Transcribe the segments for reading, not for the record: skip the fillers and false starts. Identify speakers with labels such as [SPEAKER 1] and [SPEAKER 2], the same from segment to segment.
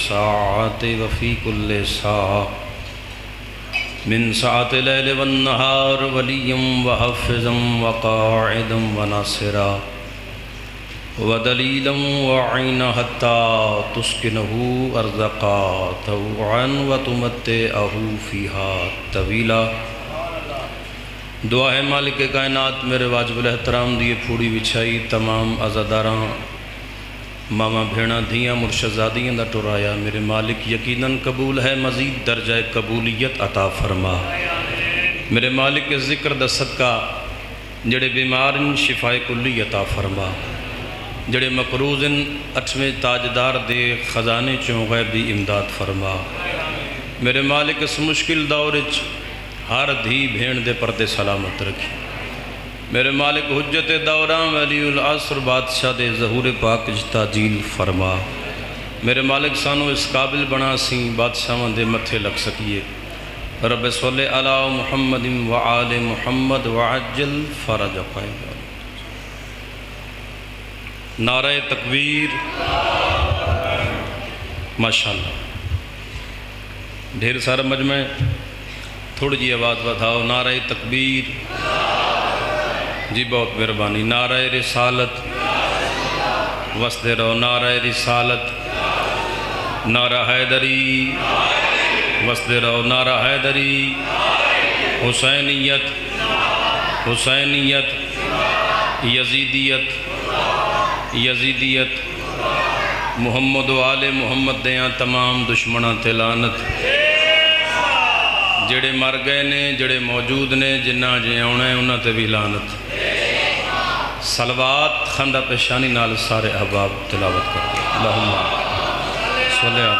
[SPEAKER 1] الساعة وفي كل ساعة من ساعة الليل والنهار وليا وحافظا وقاعدا وناصرا ودليلا وعينا حتى تسكنه أرزقا طوعا وتمتعه فيها طويلا۔ دعا ہے مالک کائنات میرے واجب الاحترام دیے پھوڑی وچھائی تمام عزاداراں ماما بھیڑاں دھیاں مرشدزادیاں دا ٹرایا میرے مالک یقیناً قبول ہے مزید درجہ قبولیت عطا فرما۔ میرے مالک کے ذکر دا صدقہ جڑے بیمارن شفائے کلی عطا فرما، جڑے مقروضن اٹھویں تاجدار دے خزانے چوں غیبی امداد فرما۔ میرے مالک اس مشکل دورچ ہر دھی بھیڑ دے پردے سلامت رکھی۔ میرے مالک حجت دوراں ولی العصر بادشاہ دے ظہور پاک تاجیل فرما۔ میرے مالک سانو اس قابل بنا سی بادشاہاں دے متھے لگ سکیے۔ رب صلی علی محمد وآل محمد وعجل فرج قائم۔ نعرہ تکبیر، ماشاءاللہ۔ ڈھیر سارا مجمع، تھوڑی جی آواز بتاؤ، نعرہ تکبیر جی، بہت مہربانی۔ نعرہ رسالت وسدے رہو، نعرہ رسالت، نعرہ حیدری وسدے رہو، نعرہ حیدری، حسینیت حسینیت، یزیدیت یزیدیت، محمد و آل محمد دیاں تمام دشمناں تے لعنت، جڑے مر گئے نے جڑے موجود نے جنہ جے آنے انہاں تے بھی لعنت۔ صلوات خندہ پیشانی نال سارے احباب تلاوت کرتے ہیں۔ اللہم صلی اللہ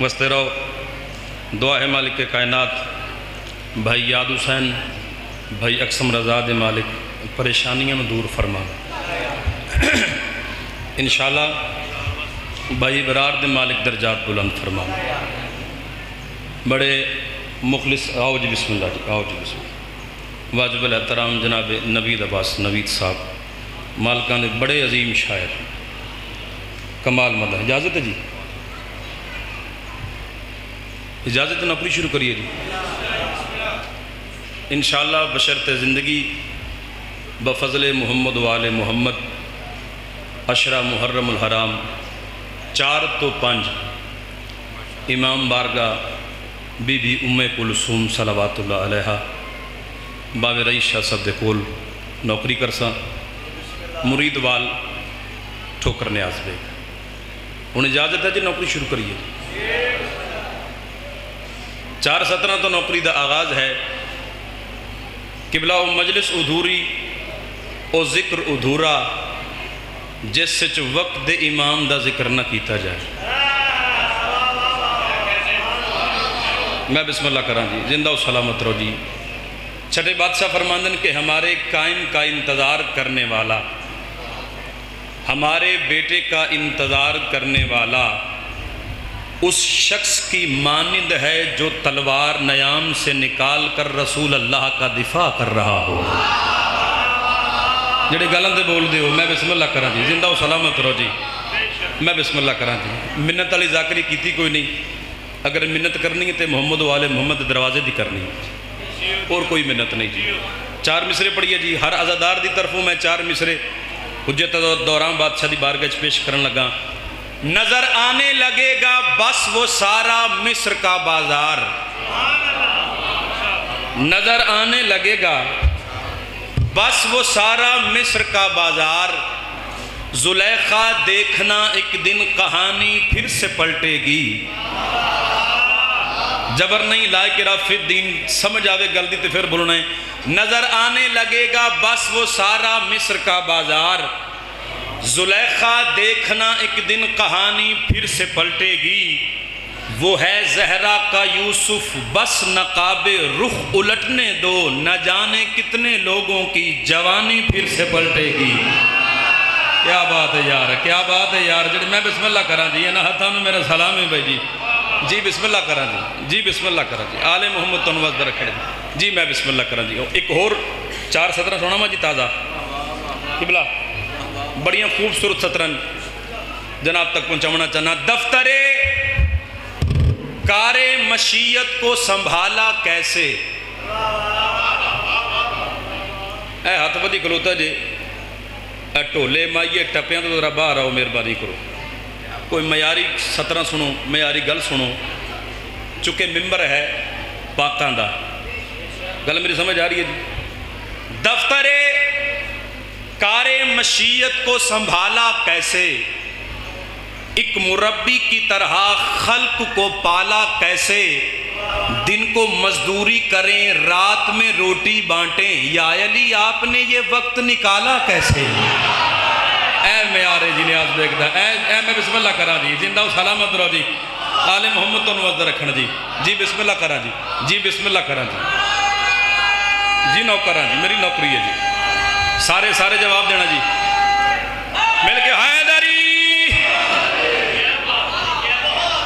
[SPEAKER 1] وستے رہو۔ دعا ہے مالک کائنات بھائی یاد حسین بھائی اقسم رضا دے مالک پریشانیاں میں دور فرما۔ انشاءاللہ بھائی برار دے مالک درجات بلند فرما۔ بڑے مخلص، آؤ جی بسم اللہ جی، آؤ جی بسم اللہ۔ واجب الاحترام جناب نوید عباس نوید صاحب مالکان دے بڑے عظیم شاعر، کمال مدہ۔ اجازت ہے جی، اجازت ہے اپنی شروع کریے جی انشاءاللہ بشرط زندگی بفضل محمد و آل محمد عشرہ محرم الحرام 4 تو 5 امام بارگاہ بی بی ام کلثوم صلوات اللہ علیہ باوے رئیس شاہ صاحب دے کول نوکری کرساں، مرید وال ٹھوکر نیاز بیگ۔ انہیں اجازت ہے جی نوکری شروع کریے۔ 4:17 تو نوکری دا آغاز ہے۔ قبلہ و مجلس ادھوری او ذکر ادھورا جس سچ وقت دے امام دا ذکر نہ کیتا جائے۔ میں بسم اللہ کراں جی، زندہ و سلامت رہو جی۔ چھٹے بادشاہ فرماندن کہ ہمارے قائم کا انتظار کرنے والا، ہمارے بیٹے کا انتظار کرنے والا اس شخص کی مانند ہے جو تلوار نیام سے نکال کر رسول اللہ کا دفاع کر رہا ہو۔ جڑے گلن دے بول دے ہو، میں بسم اللہ کراں جی، زندہ و سلامت رہو جی۔ میں بسم اللہ کراں جی۔ منت علی ذاکری کیتی کوئی نہیں، اگر منت کرنی ہے تو محمد و آل محمد دروازے دی کرنی ہے، اور کوئی منت نہیں جی۔ 4 مصرے پڑھیے جی، ہر عزادار دی طرفوں میں 4 مصرے حجت دوران بادشاہ دی بارگاہ پیش کرن لگا۔ نظر آنے لگے گا بس وہ سارا مصر کا بازار، نظر آنے لگے گا بس وہ سارا مصر کا بازار، زلیخا دیکھنا ایک دن کہانی پھر سے پلٹے گی۔ جبر نہیں لائے رافع الدین سمجھ آوے گل دی تے پھر بولنا ہے۔ نظر آنے لگے گا بس وہ سارا مصر کا بازار، زلیخا دیکھنا ایک دن کہانی پھر سے پلٹے گی۔ وہ ہے زہرا کا یوسف بس نقاب رخ الٹنے دو، نہ جانے کتنے لوگوں کی جوانی پھر سے پلٹے گی۔ کیا بات ہے یار، کیا بات ہے یار۔ جڑے میں بسم اللہ کراں جی، نا ہتھاں میں میرا سلام ہے بھائی جی۔ جی بسم اللہ کراں جی، جی بسم اللہ کراں جی۔ آل محمد تو نواز در کھڑے جی، میں بسم اللہ کراں جی۔ ایک اور 4 سطرہ سونا ماں جی تازہ قبلہ، بڑیاں خوبصورت سطرن جناب تک پہنچانا چاہنا. دفتر کار مشیت کو سنبھالا کیسے. اے ہاتھ بدی کھلوتا جی اے ٹولے مائیے ٹپیاں تو ذرا باہر آؤ مہربانی کرو. کوئی معیاری سطرہ سنو, معیاری گل سنو. چونکہ ممبر ہے پاکاں دا, گل میری سمجھ آ رہی ہے جی. دفتر کار مشیت کو سنبھالا کیسے, ایک مربی کی طرح خلق کو پالا کیسے, دن کو مزدوری کریں رات میں روٹی بانٹیں, یا علی آپ نے یہ وقت نکالا کیسے. اے میارے جی نیاز بیگ دا, اے میں بسم اللہ کرا جی, زندہ و سلامت رہو جی. آل محمد تو نوزدہ رکھنا جی. جی بسم اللہ کرا جی, جی بسم اللہ کرا جی, جی نوکرہ جی, میری نوکری ہے جی. سارے جواب دینا جی مل کے حیدری.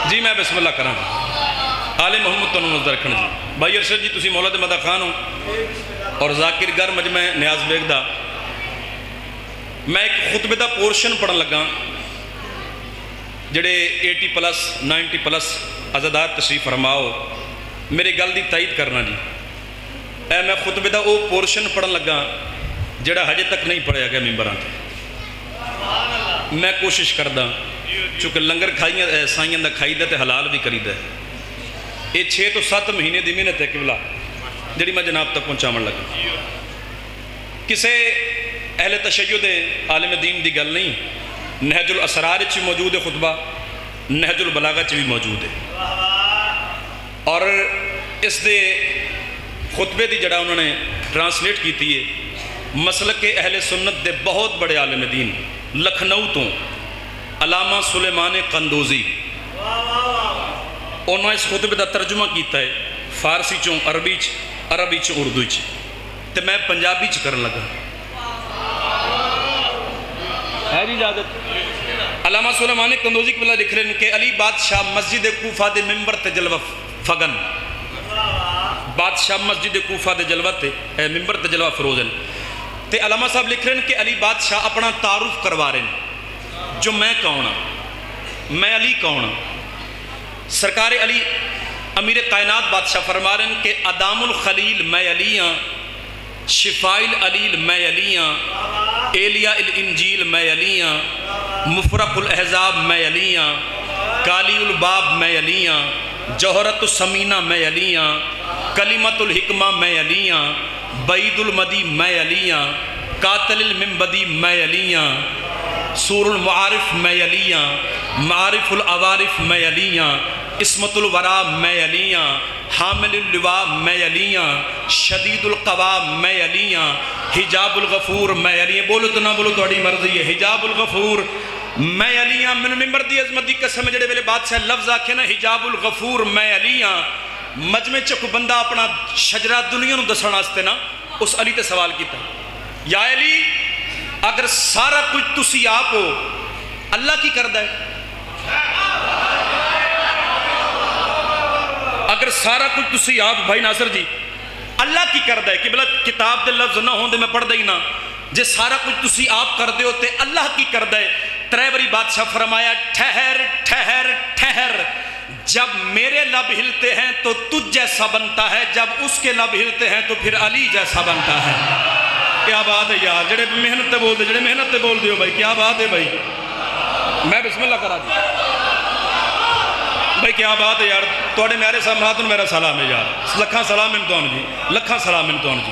[SPEAKER 1] جی میں بسم اللہ کرا جی. آل محمد تو نوزدہ رکھنا جی. بھائی ارشد جی تسی مولا دے مدہ خان ہوں اور ذاکر گر مجمع نیاز بیگ دا. میں ایک خطبے دا پورشن پڑھن لگا جڑے 80+ 90+ عزادار تشریف فرماؤ میرے گل دی تائید کرنا جی. اے میں خطبے دا او پورشن پڑھن لگا جڑا ہجے تک نہیں پڑھیا گیا ممبران تے. میں کوشش کردہ چونکہ لنگر کھائیاں سائیاں دا کھائی دے تے حلال بھی کری دے. یہ 6 تو 7 مہینے دی محنت ہے قبلہ جڑی میں جناب تک پہنچاون لگا. کسے اہل تشیع عالم دین دی گل نہیں. نہج الاسرار چ موجود ہے خطبہ, نہج البلاغہ چ بھی موجود ہے. اور اس دے خطبے دی جڑا انہوں نے ٹرانسلیٹ کیتی ہے مسلک اہل سنت دے بہت بڑے عالم دین لکھنؤ تو علامہ سلیمان قندوزی, انہوں نے اس خطبے دا ترجمہ کیتا ہے فارسی چوں عربی چوں اردو چ, تے میں پنجابی چ کرن لگا. ہے جی اجازت. علامہ سلیمان قندوزی قبلہ لکھ رہے ہیں کہ علی بادشاہ مسجد کوفہ دے ممبر تے جلوہ فگن. بادشاہ مسجد کوفہ دے جلوہ تے ممبر تے جلوہ فروزن. تے علامہ صاحب لکھ رہے ہیں کہ علی بادشاہ اپنا تعارف کروا رہے ہیں جو میں کون ہاں, میں علی کون ہاں. سرکار علی امیر کائنات بادشاہ فرما رہے ہیں کہ ادام الخلیل میں علی ہاں, شفائل علیل میں علی ہاں, ایلیاء الانجیل میں علی ہاں, مفرق الاحزاب میں علی ہاں, کالی الباب میں علی ہاں, جوہرت السمینہ میں علی ہاں, کلمت الحکمہ میں علی ہاں, بعید المدی میں علی ہاں, قاتل المنبدی میں علی ہاں, سور المعارف میں علی ہاں, معارف العوارف میں علی ہاں, عصمت الورا میں علی ہاں, حامل اللواء میں علی ہاں, شدید القوا میں علی ہاں, حجاب الغفور میں علی ہاں. بولو تو نہ بولو توڑی مرضی ہے. حجاب الغفور میں علی ہاں. من ممبر دی عظمت دی قسم جڑے ویلے بادشاہ لفظ آکھے نا حجاب الغفور میں علی ہاں, مجمع چکو بندہ اپنا شجرہ دنیا نو دسن واسطے نا اس علی تے سوال کیتا, یا علی اگر سارا کچھ تسی آپ ہو اللہ کی کردہ ہے. اگر سارا کچھ تسی آپ بھائی ناصر جی اللہ کی کردہ ہے کہ بلا کتاب دے لفظ نہ ہوں دے میں پڑھ دئی نا, جے سارا کچھ تسی آپ کر دے ہوتے اللہ کی کردہ ہے. 3 باری بادشاہ فرمایا ٹھہر ٹھہر ٹھہر, جب میرے لب ہلتے ہیں تو تجھ جیسا بنتا ہے, جب اس کے لب ہلتے ہیں تو پھر علی جیسا بنتا ہے. کیا بات ہے یار, جڑے محنت تے بول دے, جڑے محنت تے بول دیو بھائی, کیا بات ہے بھائی. میں بسم اللہ کرا دی بھائی, کیا بات ہے یار. توڑے میرے سامنے میرا سلام ہے یار, لکھاں سلام امتحان جی, لکھاں سلام امتحان جی.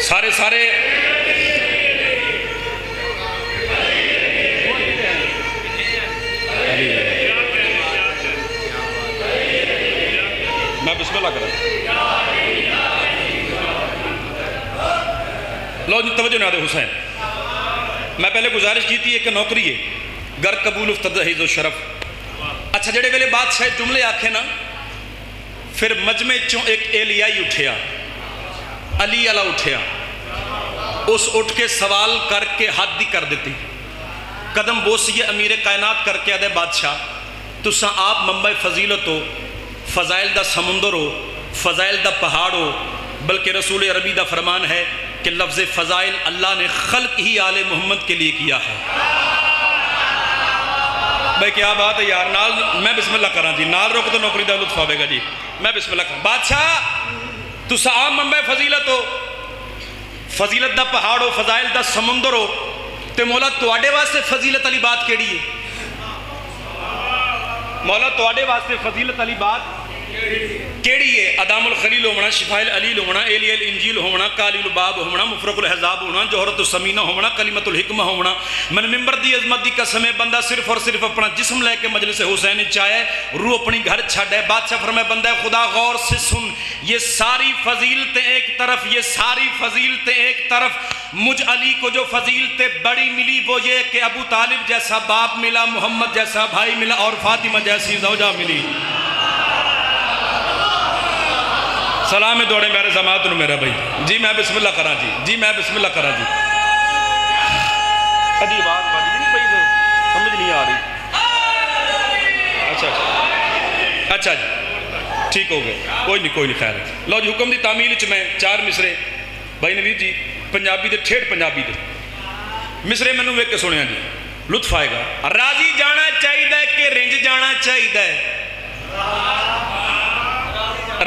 [SPEAKER 1] سارے میں بسم اللہ کرا. لو جی توجہ نہ دے حسین, میں پہلے گزارش کی تھی کہ نوکری ہے گر قبول افتد حیز و شرف. اچھا جڑے ویلے بادشاہ جملے آکھے نا, پھر مجمع چوں ایک ایلیائی اٹھیا, علی علا اٹھیا, اس اٹھ کے سوال کر کے حد دی کر دیتی, قدم بوسی امیر کائنات کر کے آدھے بادشاہ تساں آپ منبع فضیلت ہو, فضائل دا سمندر ہو, فضائل دا پہاڑ ہو, بلکہ رسول عربی دا فرمان ہے کہ لفظ فضائل اللہ نے خلق ہی آل محمد کے لیے کیا ہے.
[SPEAKER 2] بھائی کیا بات ہے یار. نال میں بسم اللہ کراں جی, نال رک تو نوکری دا لطف آوے گا جی. میں بسم اللہ کراں. بادشاہ تسا عام منبع فضیلت ہو, فضیلت دا پہاڑ ہو, فضائل دا سمندر ہو, تے مولا تواڈے واسطے فضیلت علی بات کیڑی ہے؟ مولا تواڈے واسطے فضیلت علی بات کیڑی ہے؟ ادام الخلیل ہونا, شفاء العلیل ہونا, ایلی الانجیل ہونا, کالی الباب ہونا, مفرق الحزاب ہونا, جوہرت السمینہ ہونا, کلمت الحکمہ ہونا. من ممبر دی عظمت دی قسم ہے, بندہ صرف اور صرف اپنا جسم لے کے مجلس حسین چاہے, روح اپنی گھر چھڑ ہے. بادشاہ فرمائے بندہ خدا غور سے سن, یہ ساری فضیلتیں ایک طرف, یہ ساری فضیلتیں ایک طرف, مجھ علی کو جو فضیلتیں بڑی ملی وہ یہ کہ ابو طالب جیسا باپ ملا, محمد جیسا بھائی ملا, اور فاطمہ جیسی زوجہ ملی. سلام دوڑے میرے سماعت نو میرا بھائی جی. میں بسم اللہ کراں جی, جی میں بسم اللہ کراں جی. ادھی آواز باجی نہیں پئی, سمجھ نہیں آ رہی. اچھا جی ٹھیک ہو گئے, کوئی نہیں خیر ہے. لو جی حکم دی تعمیل چ میں 4 مصرے بھائی نوید جی پنجابی دے, ٹھیٹھ پنجابی دے مصرے مینوں ویکھ کے سنیا جی, لطف آئے گا. راضی جانا چاہیے کہ رنج جانا چاہیے؟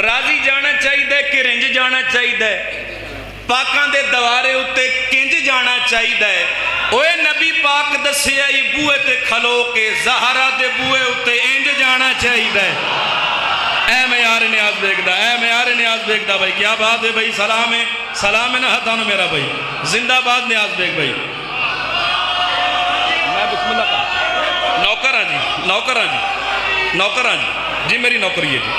[SPEAKER 2] راضی جانا چاہیے کہ رنج جانا چاہیے؟ پاکاں دے دوارے اتے کنج جانا چاہیے؟ اوے نبی پاک دسیا ای بوئے تے کھلو کے زہرا دے بوئے اتے انج جانا چاہیے. اے معیار نیاز بیگ دا, اے معیار نیاز بیگ دا بھائی, کیا بات ہے بھائی. سلام ہے, سلام ہے نا ہتانو میرا بھائی, زندہ باد نیاز بیگ بھائی. میں بسم اللہ کا نوکر ہاں جی, نوکر ہاں جی, نوکر ہاں جی, جی میری نوکری ہے جی,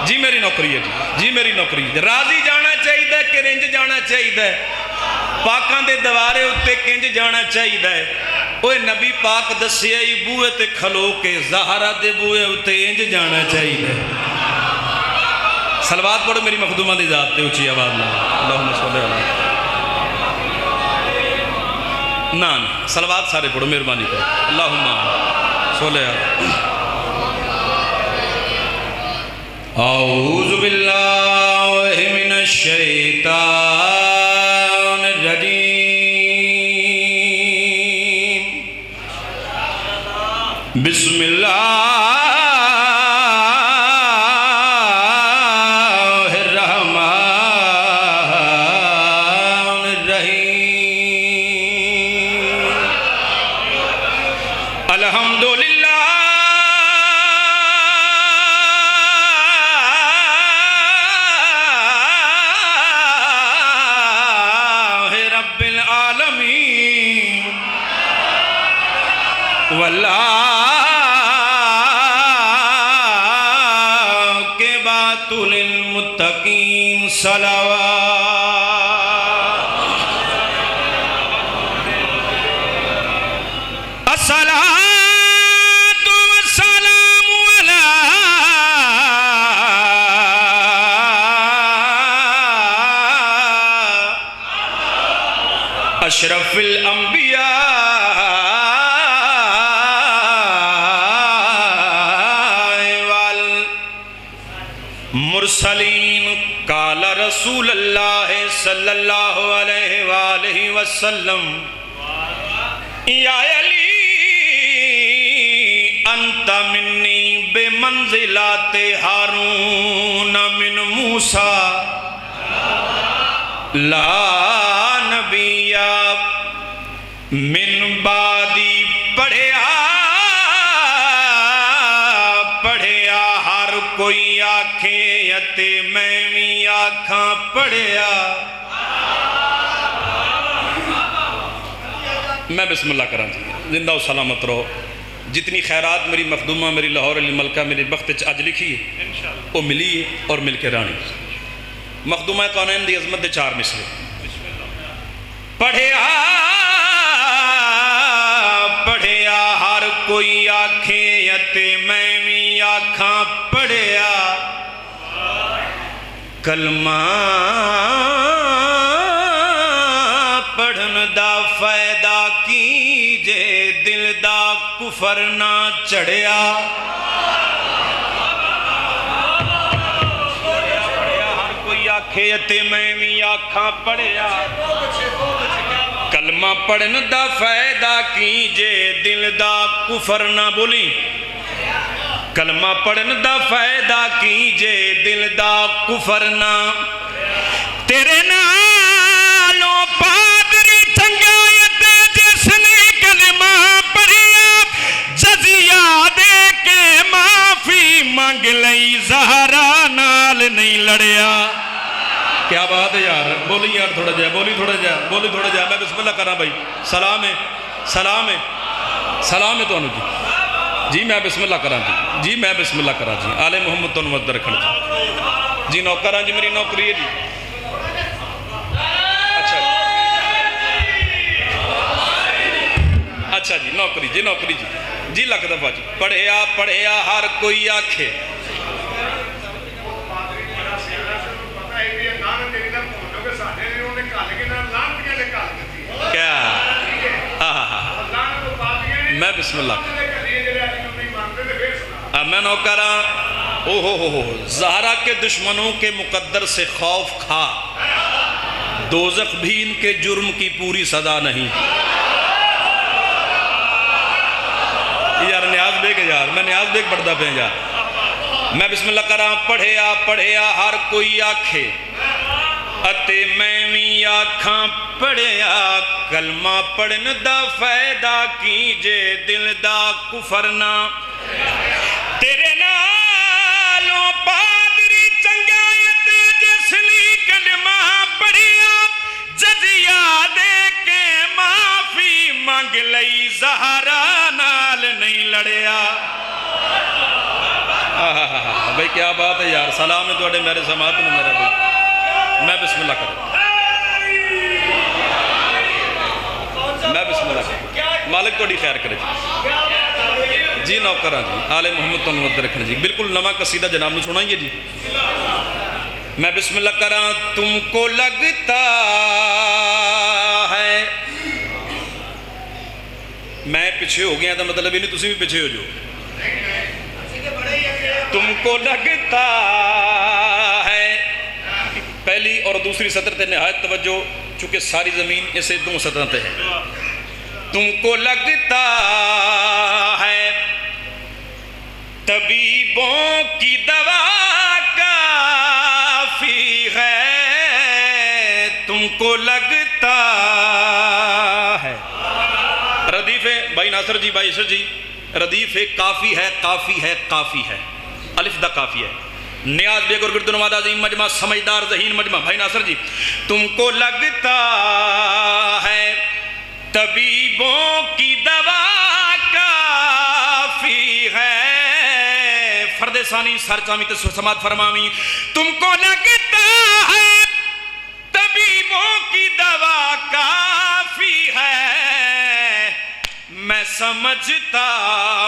[SPEAKER 2] جی میری نوکری ہے جی, جی میری نوکری ہے. راضی جانا چاہیے کہ رنج جانا چاہیے؟ پاکاں دے دوارے اتے کنج جانا چاہیے؟ اوے نبی پاک دسیا ای بوئے تے کھلو کے زہرا دے بوئے اتے انج جانا چاہیے. صلوات پڑھو میری مخدومہ دی ذات تے اونچی آواز نہ, اللہم صلی اللہ نان صلوات سارے پڑھو مہربانی کرو, اللہم صلی اللہ. اعوذ باللہ من الشیطان الرجیم, بسم اللہ الرحمن الرحیم. الحمدللہ والعاقبۃ للمتقین صلوات. الصلاۃ والسلام علی اشرف الانبیاء والمرسلین. قال رسول اللہ صلی اللہ علیہ وآلہ وسلم, یا علی انت منی بمنزلات ہارون من موسیٰ لا نبی من بعدی. پڑھیا ہر کوئی آکھے یتے میں بھی آکھاں پڑھیا. میں بسم اللہ کراں جی, زندہ و سلامت رہو. جتنی خیرات میری مخدومہ میری لاہور علی ملکہ میری بخت اج لکھی ہے وہ ملی ہے اور مل کے رانی. مخدومہ کونین دی عظمت دے 4 مصرے. پڑھیا ہر کوئی آکھے یتے میں بھی آکھاں پڑھیا. کلمہ پڑھن دا فائدہ کیجے, دل دا کفر نہ چڑھیا. ہر کوئی آکھے یتے میں بھی آکھاں پڑھیا. کلمہ پڑھن دا فائدہ کیجے دل دا کفر نہ بولی کلمہ پڑھن دا فائدہ کیجے دل دا کفر نہ تیرے نالوں پادری چنگایت جس نے کلمہ پڑھیا جزیہ دے کے معافی مانگ لئی زہرا نال نہیں لڑیا کیا بات ہے یار بولی یار تھوڑا جا بولی تھوڑا جا بولی تھوڑا جا میں بسم اللہ کر رہا بھائی سلام ہے سلام ہے سلام ہے تو انہوں جی میں بسم اللہ کر رہا جی میں بسم اللہ کر رہا جی آل محمد تو نمت رکھنا جی نوکر ہاں جی میری نوکری ہے جی اچھا جی نوکری جی جی لکھ دفعہ جی پڑھیا ہر کوئی آکھے کیا میں بسم اللہ میں نوکرہ زہرا کے دشمنوں کے مقدر سے خوف کھا دوزخ بھی ان کے جرم کی پوری سزا نہیں یار نیاز بیگ یار میں نیاز بیگ پڑھتا پہ یار میں بسم اللہ کرا پڑھیا ہر کوئی آکھے اتے میں بھی آکھاں پڑھیا کلمہ پڑھن دا فائدہ کیجے دل دا کفر نہ تیرے نالوں پادری چنگایت جس نے کلمہ پڑھیا جزیہ دے کے معافی مانگ لئی زہرا نال نہیں لڑیا بھائی کیا بات ہے یار سلام ہے توڑے میرے سماعت میں میرا بھائی میں بسم اللہ کروں میں بسم اللہ کروں مالک توڑی خیر کرے جی نوکران جی آل محمد تو نمت رکھنا جی بالکل نواں قصیدہ جناب نے سنائیے جی میں بسم اللہ کروں تم کو لگتا ہے میں پیچھے ہو گیا تھا مطلب یہ نہیں تسی بھی پیچھے ہو جو تم کو لگتا ہے پہلی اور دوسری سطر تے نہایت توجہ چونکہ ساری زمین اسے دو سطر تے ہے تم کو لگتا ہے طبیبوں کی دوا کافی ہے تم کو لگتا ہے ردیف بھائی ناصر جی بھائی عشر جی ردیف کافی ہے الف دا کافی ہے نیاز بیگ اور گردن واد عظیم مجمع سمجھدار ذہین مجمع بھائی ناصر جی تم کو لگتا ہے طبیبوں کی دوا کافی ہے فرد ثانی سر چامی تے سماعت فرمامی تم کو لگتا ہے طبیبوں کی دوا کافی ہے میں سمجھتا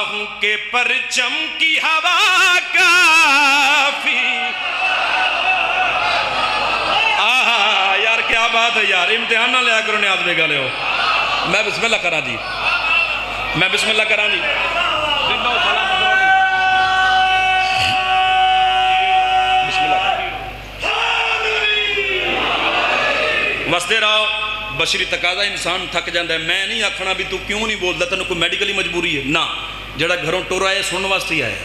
[SPEAKER 2] ہوں کہ پرچم کی ہوا کافی یار کیا بات ہے یار امتحان نہ لیا کرو نیاز بیگا لے ہو میں بسم اللہ کرا جی میں بسم اللہ کرا جی بسم اللہ وستے رہو بشری تقاضا انسان تھک جاندہ ہے میں نہیں آکھنا بھی تو کیوں نہیں بولتا تنو کوئی میڈیکلی مجبوری ہے نا جڑا گھروں ٹور آئے سننے واسطے آئے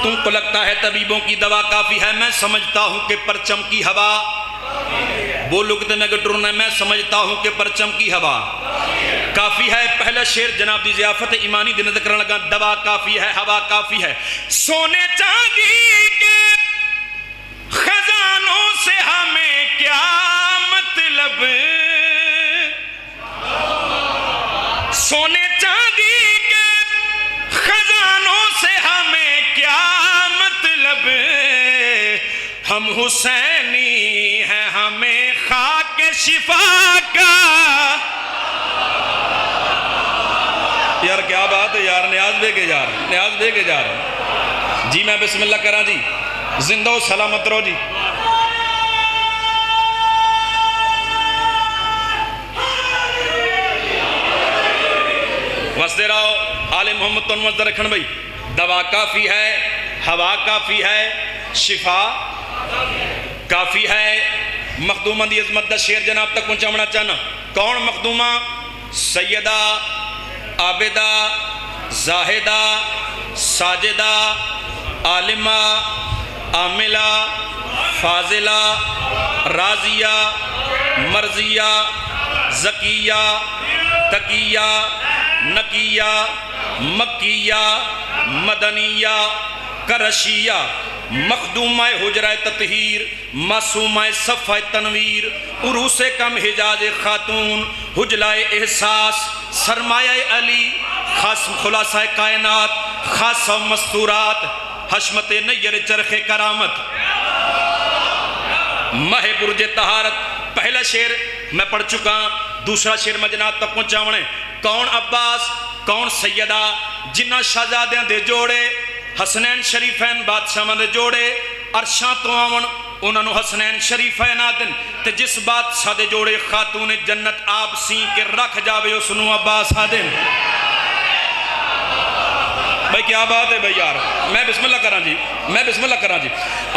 [SPEAKER 2] تم کو لگتا ہے طبیبوں کی دوا کافی ہے میں سمجھتا ہوں کہ پرچم کی ہوا بولو کہتے میں گٹرنا ہے میں سمجھتا ہوں کہ پرچم کی ہوا کافی ہے پہلا شعر جناب دی ضیافت ایمانی دن ذکرن لگا دوا کافی ہے ہوا کافی ہے سونے چاندی کے خزانوں سے ہمیں کیا مطلب سونے چاندی کے خزانوں سے ہمیں کیا مطلب ہم حسینی ہیں ہمیں خاک شفا کا یار کیا بات ہے یار نیاز بے کے جار جی میں بسم اللہ کرا جی زندہ و سلامت رہو جی وستے رہو آل محمد تو نمت رکھن بھائی دوا کافی ہے ہوا کافی ہے شفا کافی ہے مخدومہ دی عظمت دا شیر جناب تک پہنچا چاہنا کون مخدومہ؟ سیدہ، عابدہ، زاہدہ، ساجدہ، عالمہ، عاملہ، فاضلہ، راضیہ، مرضیہ، زکیہ، تقیہ، نقیہ، مکیہ، مدنیہ، کرشیہ، مخدومہ حجرہ تطہیر، معصومہ صفحہ تنویر، عروس کم حجاز خاتون، حجلہ احساس، سرمایہ علی، خاص خلاصہ کائنات، خاصہ مستورات، حشمت نیر چرخ کرامت، مہ برج طہارت۔ پہلا شعر میں پڑھ چکا، دوسرا شعر میں جناب تک پہنچاونے۔ کون عباس، کون سیدہ، جنہ شہزادیاں دے جوڑے، حسنین شریفین بادشاہ دے جوڑے، عرشاں تو آون انہوں نے حسنین شریفین آدن، تے جس بادشاہ دے جوڑے خاتون جنت آپ سین کے رکھ جاوے اس نو عباس آدن۔ بھائی کیا بات ہے بھائی یار، میں بسم اللہ کران جی، میں بسم اللہ کران جی۔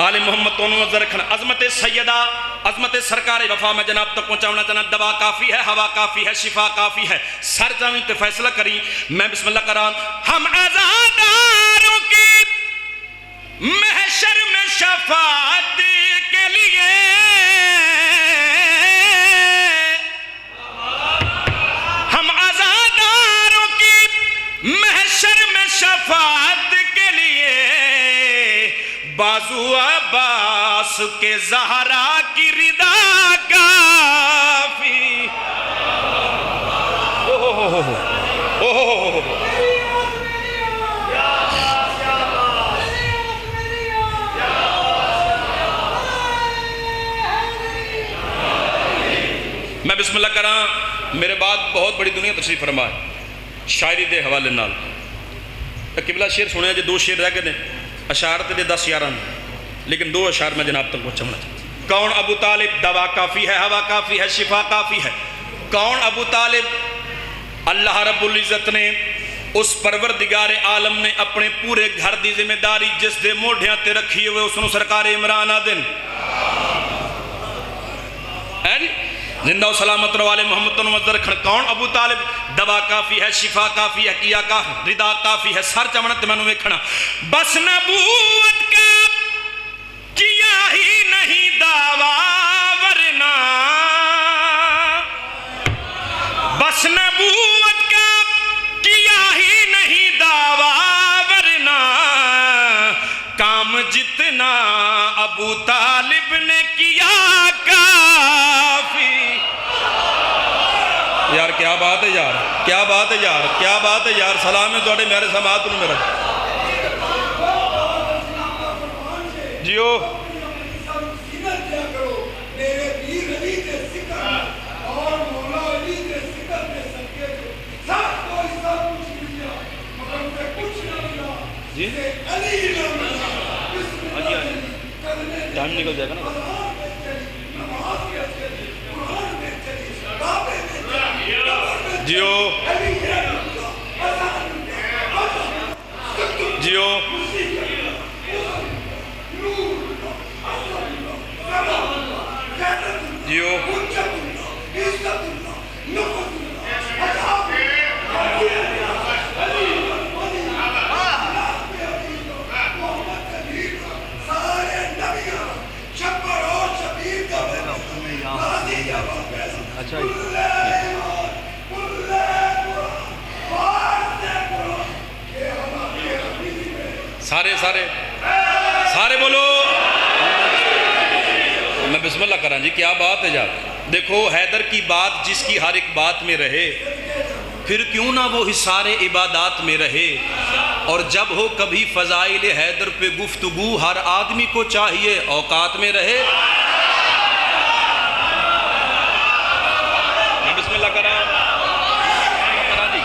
[SPEAKER 2] آل محمد تو نوزر رکھنا، عظمت سیدہ، عظمت سرکار وفا میں جناب تک پہنچاونا چاہنا۔ دوا کافی ہے، ہوا کافی ہے، شفا کافی ہے، سر جامیں تے فیصلہ کریں۔ میں بسم اللہ کران۔ ہم عزاداروں کی محشر میں شفاعت کے لیے، ہم عزاداروں کی محشر میں شفاعت کے لیے، بازو عباس کے زہرا کی رضا کافی۔ میں بسم اللہ کراں، میرے بعد بہت بڑی دنیا تشریف فرما ہے شاعری دے حوالے نال۔ قبلہ شعر سنے جے دو شعر رہ گئے اشعار تے 10-11 لیکن دو اشعار میں جناب تک پہنچانا چاہتا ہوں۔ کون ابو طالب؟ دوا کافی ہے، ہوا کافی ہے، شفا کافی ہے۔ کون ابو طالب؟ اللہ رب العزت نے، اس پروردگار عالم نے اپنے پورے گھر دی ذمہ داری جس دے موڑھیاں تے رکھی ہوئے اس نو سرکار عمران آدن۔ زندہ و سلامت رو والے محمد تنوزر رکھن۔ کون ابو طالب؟ دوا کافی ہے، شفا کافی ہے، کیا کا رضا کافی ہے، سر چمنت میں نوے کھنا۔ بس نبوت کا کیا ہی نہیں دعویٰ ورنہ، بس نبوت کا کیا ہی نہیں دعویٰ ورنہ، کام جتنا ابو طالب نے کیا کافی۔ یار کیا بات ہے یار، کیا بات ہے یار، کیا بات ہے یار، سلام ہے توڑے میرے سماعت انہوں میرا جیو۔ جی ٹائم نکل جائے گا نا۔ جیو جیو جیو اچھا سارے بولو۔ میں بسم اللہ کران جی، کیا بات ہے یار۔ دیکھو حیدر کی بات جس کی ہر ایک بات میں رہے، پھر کیوں نہ وہ حصار عبادات میں رہے، اور جب ہو کبھی فضائل حیدر پہ گفتگو، ہر آدمی کو چاہیے اوقات میں رہے۔ میں بسم اللہ کران جی،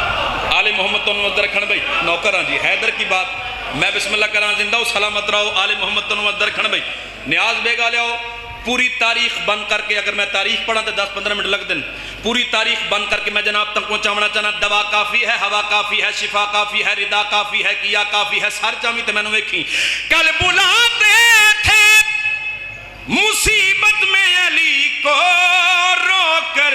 [SPEAKER 2] آل محمد تو نوزر رکھن بھائی نوکران جی، حیدر کی بات میں بسم اللہ کران، زندہ و سلامت رہو، آل محمد تو نوزر رکھن بھائی۔ نیاز بیگا لیاؤ، پوری تاریخ بند کر کے، اگر میں تاریخ پڑھا تو 10-15 منٹ لگ دن، پوری تاریخ بند کر کے میں جناب تک پہنچاونا چاہنا۔ دوا کافی ہے، ہوا کافی ہے، شفا کافی ہے، رضا کافی ہے، کیا کافی ہے، سر چاہمی تو میں نے ویکھی۔ کل بلاتے تھے مصیبت میں علی کو رو کر،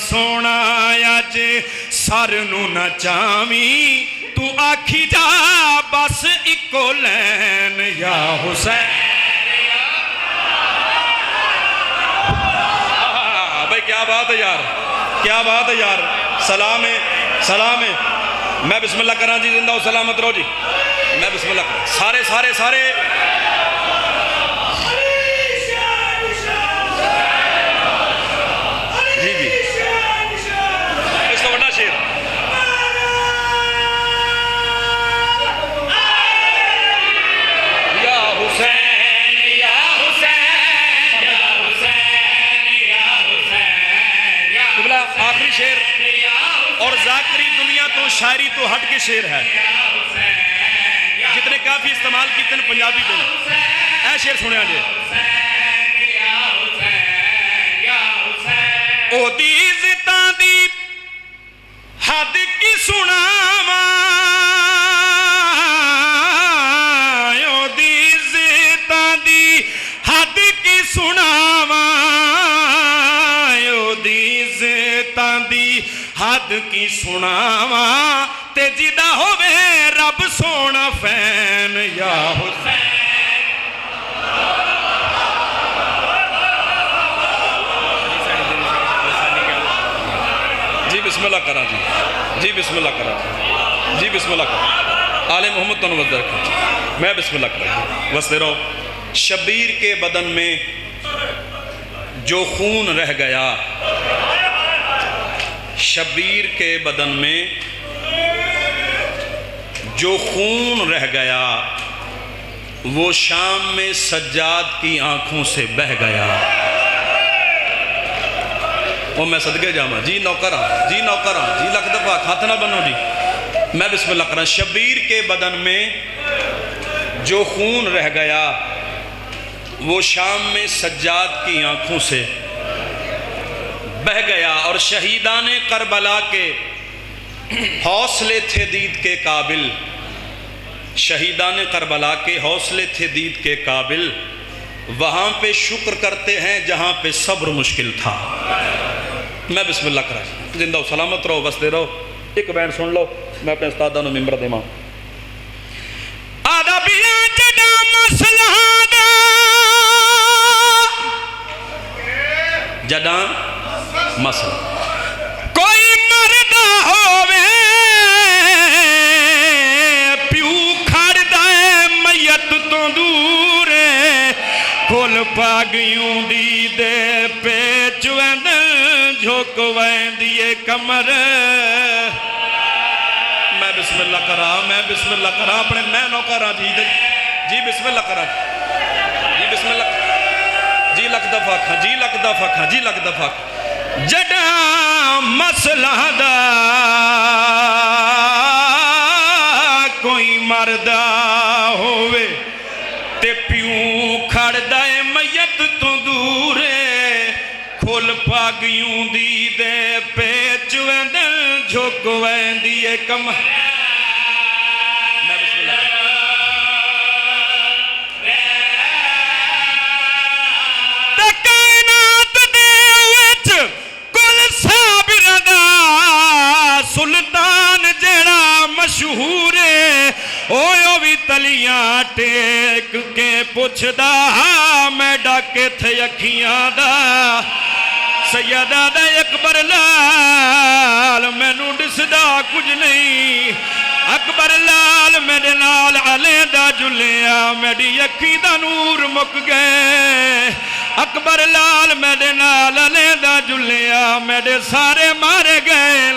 [SPEAKER 2] سونا اج سر نو نہ چاویں تو آکھی جا بس اکو لین یا حسین بھائی کیا بات ہے یار کیا بات ہے یار سلام ہے سلام ہے میں بسم اللہ کراں جی زندہ و سلامت رہو جی میں بسم اللہ کراں سارے سارے سارے جی جی اس کا بڑا شیر یا حسین یا حسین یا حسین یا حسین قبلہ آخری شیر اور ذاکری دنیا تو شاعری تو ہٹ کے شیر ہے جتنے کافی استعمال کیتے ہیں پنجابی دن اے شیر سنے آجے او دی عزتاں دی حد کی سناواں او دی عزتاں دی حد کی سناواں او دی عزتاں دی حد کی سناواں تے جدا ہووے رب سونا فین یا حسین جی بسم اللہ کرا جی جی بسم اللہ کرا جی بسم اللہ کرا آل محمد تنوزر کا میں بسم اللہ کرا وستے رہو شبیر کے بدن میں جو خون رہ گیا شبیر کے بدن میں جو خون رہ گیا وہ شام میں سجاد کی آنکھوں سے بہ گیا وہ میں صدقے جاما جی نوکرہ جی لکھ دفعہ کھاتنا بنو جی میں بسم اللہ کرا شبیر کے بدن میں جو خون رہ گیا وہ شام میں سجاد کی آنکھوں سے بہ گیا اور شہیدان کربلا کے حوصلے تھے دید کے قابل شہیدان کربلا کے حوصلے تھے دید کے قابل وہاں پہ شکر کرتے ہیں جہاں پہ صبر مشکل تھا میں بسم اللہ کرا زندہ و سلامت رہو بستے رہو ایک بینڈ سن لو میں اپنے استادہ نو ممبر دے ماں آدھا بیاں جڑا مسئلہ دا جڑا مسئلہ کوئی مردہ ہووے پیو کھڑ دائے میت تو دور کھول پاگیوں دی دے پیچ ویندن جھوک ویندیے کمر میں بسم اللہ کرا اپنے میں نو کرا جی بسم اللہ کرا جی بسم اللہ جی لکھ دفعہ کھا جی لکھ دفعہ کھا جی لکھ دفعہ کھا جڑا مسئلہ دا کوئی مردہ ہووے تے پیوں کھڑ دائے میت تو دورے کھول پاگیوں دی دے پیچ ویندن جھوک ویندیے کم میں بسم اللہ تے کائنات دے وچ کل صابر دا سلطان جڑا مشہور اویو بھی تلیاں ٹیک کے پوچھ دا میں ڈاکے تھے اکھیاں دا سیدہ دے اکبر لال میں نو ڈس دا کچھ نہیں اکبر لال میرے نال علی دا جلیا میری اکھی دا نور مک گئے اکبر لال میرے نال علی دا جلیا میرے سارے مارے گئے